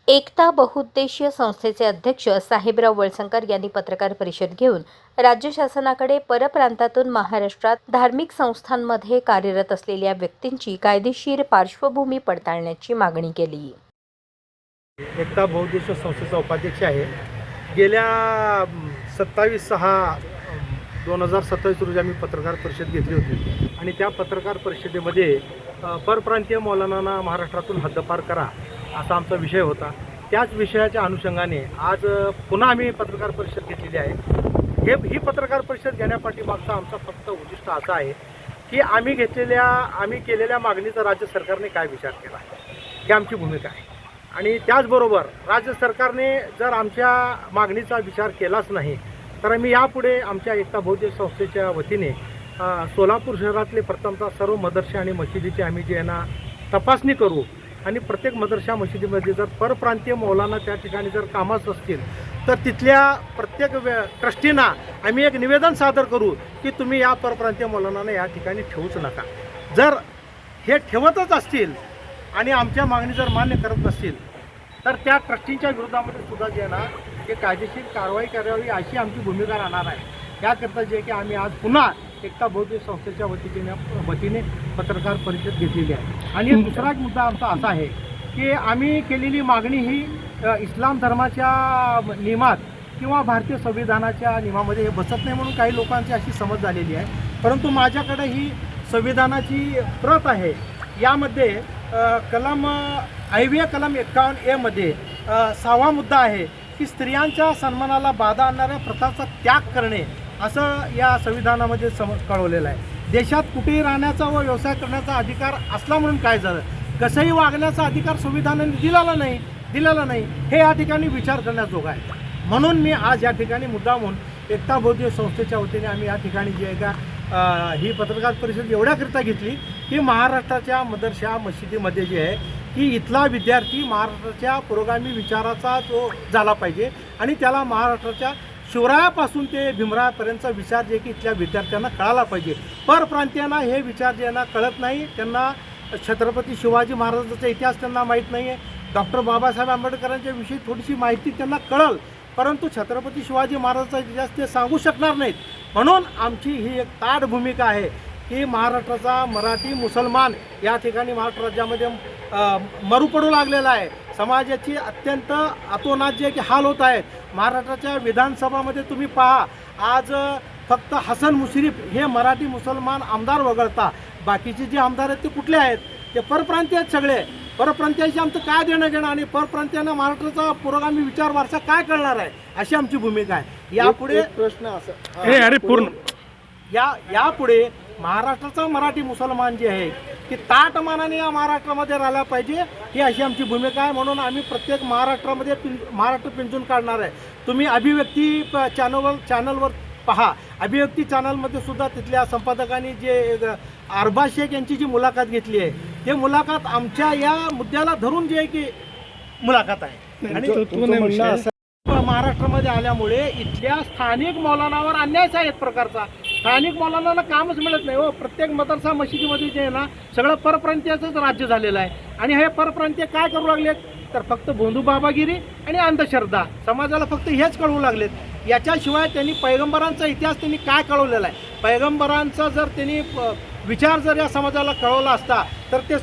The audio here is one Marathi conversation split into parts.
एकता बहुउद्देशीय संस्थेचे अध्यक्ष साहेबराव वळसंकर यांनी पत्रकार परिषद घेऊन राज्य शासनाकडे परप्रांतातून महाराष्ट्रात धार्मिक संस्थांमध्ये कार्यरत असलेल्या व्यक्तींची कायदेशीर पार्श्वभूमी पडताळण्याची मागणी केली. एकता बहुउद्देशीय संस्थेचा उपाध्यक्ष आहे. गेल्या 27/6/2027 रोजी आम्ही पत्रकार परिषद घेतली होती आणि त्या पत्रकार परिषदेमध्ये परप्रांतीय मौलानांना महाराष्ट्रातून हद्दपार करा असा आमचा विषय होता. त्याच विषयाच्या अनुषंगाने आज पुन्हा आम्ही पत्रकार परिषद घेतलेली आहे. ही पत्रकार परिषद घेण्यापाठीमागचा आमचा फक्त उद्दिष्ट असा आहे की आम्ही केलेल्या मागणीचा राज्य सरकारने काय विचार केला ही आमची भूमिका आहे. आणि त्याचबरोबर राज्य सरकारने जर आमच्या मागणीचा विचार केलाच नाही तर आम्ही यापुढे आमच्या एकता बहुउद्देशीय संस्थेच्या वतीने सोलापूर शहरातले प्रथमतः सर्व मदरसे आणि मशिदीची आम्ही जे ना तपासणी करू आणि प्रत्येक मदरसा मशिदीमध्ये जर परप्रांतीय मौलाना त्या ठिकाणी जर कामास असतील तर तिथल्या प्रत्येक ट्रस्टींना आम्ही एक निवेदन सादर करू की तुम्ही या परप्रांतीय मौलानांना या ठिकाणी ठेवूच नका. जर हे ठेवतच असतील आणि आमच्या मागणी जर मान्य करत नसतील तर त्या ट्रस्टींच्या विरोधामध्ये सुद्धा जे ना हे कायदेशीर कारवाई करावी अशी आमची भूमिका राहणार आहे. याकरता जे की आम्ही आज पुन्हा एकता बहुउद्देशीय संस्थेच्या वतीने पत्रकार परिषद घेतलेली आहे. आणि दुसरा एक मुद्दा आमचा असा आहे की आम्ही केलेली मागणी ही इस्लाम धर्माच्या नियमात किंवा भारतीय संविधानाच्या नियमामध्ये हे बसत नाही म्हणून काही लोकांची अशी समज झालेली आहे. परंतु माझ्याकडे ही संविधानाची प्रत आहे. यामध्ये कलम 51A मध्ये 6वा मुद्दा आहे की स्त्रियांच्या सन्मानाला बाधा आणणाऱ्या प्रथाचा त्याग करणे असं या संविधानामध्ये कळवलेलं आहे. देशात कुठेही राहण्याचा व व्यवसाय करण्याचा अधिकार असला म्हणून काय झालं, कसंही वागण्याचा अधिकार संविधानाने दिलेला नाही हे या ठिकाणी विचार करण्याजोगा आहे. म्हणून मी आज या ठिकाणी मुद्दामून एकता बहुउद्देशीय संस्थेच्या वतीने आम्ही या ठिकाणी जे आहे का ही पत्रकार परिषद एवढ्याकरिता घेतली की महाराष्ट्राच्या मदरशा मशिदीमध्ये जे आहे की इथला विद्यार्थी महाराष्ट्राच्या पुरोगामी विचाराचा जो झाला पाहिजे आणि त्याला महाराष्ट्राच्या शिवरायापासून ते भीमरायापर्यंतचा विचार जे की इथल्या विद्यार्थ्यांना कळाला पाहिजे. परप्रांतीयांना हे विचार ज्यांना कळत नाही, त्यांना छत्रपती शिवाजी महाराजांचा इतिहास त्यांना माहीत नाही आहे. डॉक्टर बाबासाहेब आंबेडकरांच्या विषयी थोडीशी माहिती त्यांना कळल, परंतु छत्रपती शिवाजी महाराजांचा इतिहास ते सांगू शकणार नाहीत. म्हणून आमची ही एक ताठ भूमिका आहे की महाराष्ट्राचा मराठी मुसलमान या ठिकाणी महाराष्ट्र राज्यामध्ये मरू पडू लागलेला आहे. समाजाची अत्यंत अतोनात जे की हाल होत आहेत. महाराष्ट्राच्या विधानसभामध्ये तुम्ही पहा, आज फक्त हसन मुश्रीफ हे मराठी मुसलमान आमदार वगळता बाकीचे जे आमदार आहेत ते कुठले आहेत, ते परप्रांतीय आहेत. सगळे परप्रांतीयांशी आमचं काय देणं घेणं आणि परप्रांतीयांना महाराष्ट्राचा पुरोगामी विचार वारसा काय कळणार आहे अशी आमची भूमिका आहे. यापुढे प्रश्न असं यापुढे महाराष्ट्राचा मराठी मुसलमान जे आहे की ताट मानाने या महाराष्ट्रामध्ये राहायला पाहिजे ही अशी आमची भूमिका आहे. म्हणून आम्ही प्रत्येक महाराष्ट्र पिंजून काढणार आहे. तुम्ही अभिव्यक्ती चॅनलवर पहा. अभिव्यक्ती चॅनलमध्ये सुद्धा तिथल्या संपादकांनी जे अरबाज शेख यांची जी मुलाखत घेतली आहे ते मुलाखत आमच्या या मुद्द्याला धरून जे आहे की मुलाखत आहे. आणि महाराष्ट्रामध्ये आल्यामुळे इथल्या स्थानिक मौलानावर अन्याय आहे. एक प्रकारचा स्थानिक मौलानाला कामच मिळत नाही हो. प्रत्येक मदरसा मशिदीमध्ये जे आहे ना सगळं परप्रांतीयाचंच राज्य झालेलं आहे. आणि हे परप्रांतीय काय करू लागलेत तर फक्त भोंदूबाबागिरी आणि अंधश्रद्धा समाजाला फक्त हेच कळवू लागलेत. याच्याशिवाय त्यांनी पैगंबरांचा इतिहास त्यांनी काय कळवलेला आहे, पैगंबरांचा जर त्यांनी विचार जर या समाजाला कळवला असता तर ते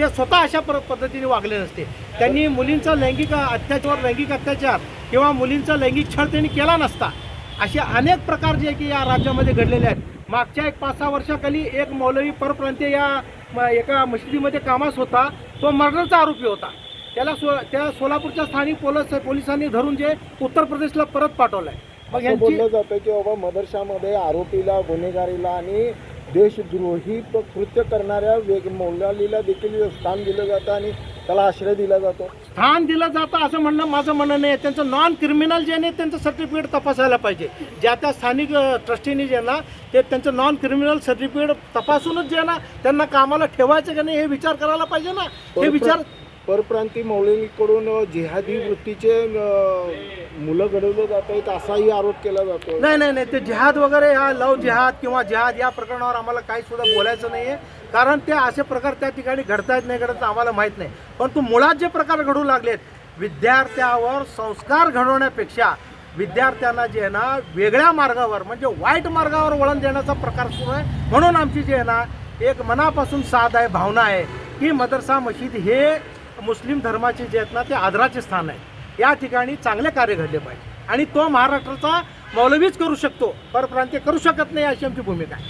स्वतः अशा पद्धतीने वागले नसते. त्यांनी मुलींचा लैंगिक अत्याचार किंवा मुलींचा लैंगिक छळ त्यांनी केला नसता. असे अनेक प्रकार जे की या राज्यामध्ये घडलेले आहेत. मागच्या 5-6 वर्षाखाली एक मौलवी परप्रांतीय या एका मशिदीमध्ये कामास होता. तो मर्डरचा आरोपी होता. त्या सोलापूरच्या स्थानिक पोलिसांनी धरून जे उत्तर प्रदेशला परत पाठवलं आहे. मग बोललं जातं की बाबा मदरशामध्ये आरोपीला, गुन्हेगारीला आणि देशद्रोही कृत्य करणाऱ्या मौलवीला देखील स्थान दिलं जातं आणि त्याला आश्रय दिला जातो. स्थान दिलं जातं असं म्हणणं माझं म्हणणं नाही. त्यांचं नॉन क्रिमिनल जे नाही त्यांचं सर्टिफिकेट तपासायला पाहिजे. ज्या त्या स्थानिक ट्रस्टीने जे ना ते त्यांचं नॉन क्रिमिनल सर्टिफिकेट तपासूनच जे ना त्यांना कामाला ठेवायचं का नाही हे विचार करायला पाहिजे ना. हे विचार परप्रांतीय मौलवीकडून जिहादी वृत्तीचे मुलं घडवले जात आहेत असाही आरोप केला जातो. नाही ते जिहाद वगैरे हा लव जिहाद किंवा जिहाद या प्रकरणावर आम्हाला काही सुद्धा बोलायचं नाही आहे. कारण ते असे प्रकार त्या ठिकाणी घडतायत नाही घडत आम्हाला माहीत नाही. परंतु मुळात जे प्रकार घडू लागलेत विद्यार्थ्यावर संस्कार घडवण्यापेक्षा विद्यार्थ्यांना जे आहे ना वेगळ्या मार्गावर म्हणजे वाईट मार्गावर वळण देण्याचा प्रकार सुरू आहे. म्हणून आमची जी आहे ना एक मनापासून साध आहे, भावना आहे की मदरसा मशीद हे मुस्लिम धर्माचे जे आहेत ना ते आदराचे स्थान आहे. या ठिकाणी चांगले कार्य घडले पाहिजे आणि तो महाराष्ट्राचा मौलवीच करू शकतो, परप्रांतीय करू शकत नाही, अशी आमची भूमिका आहे.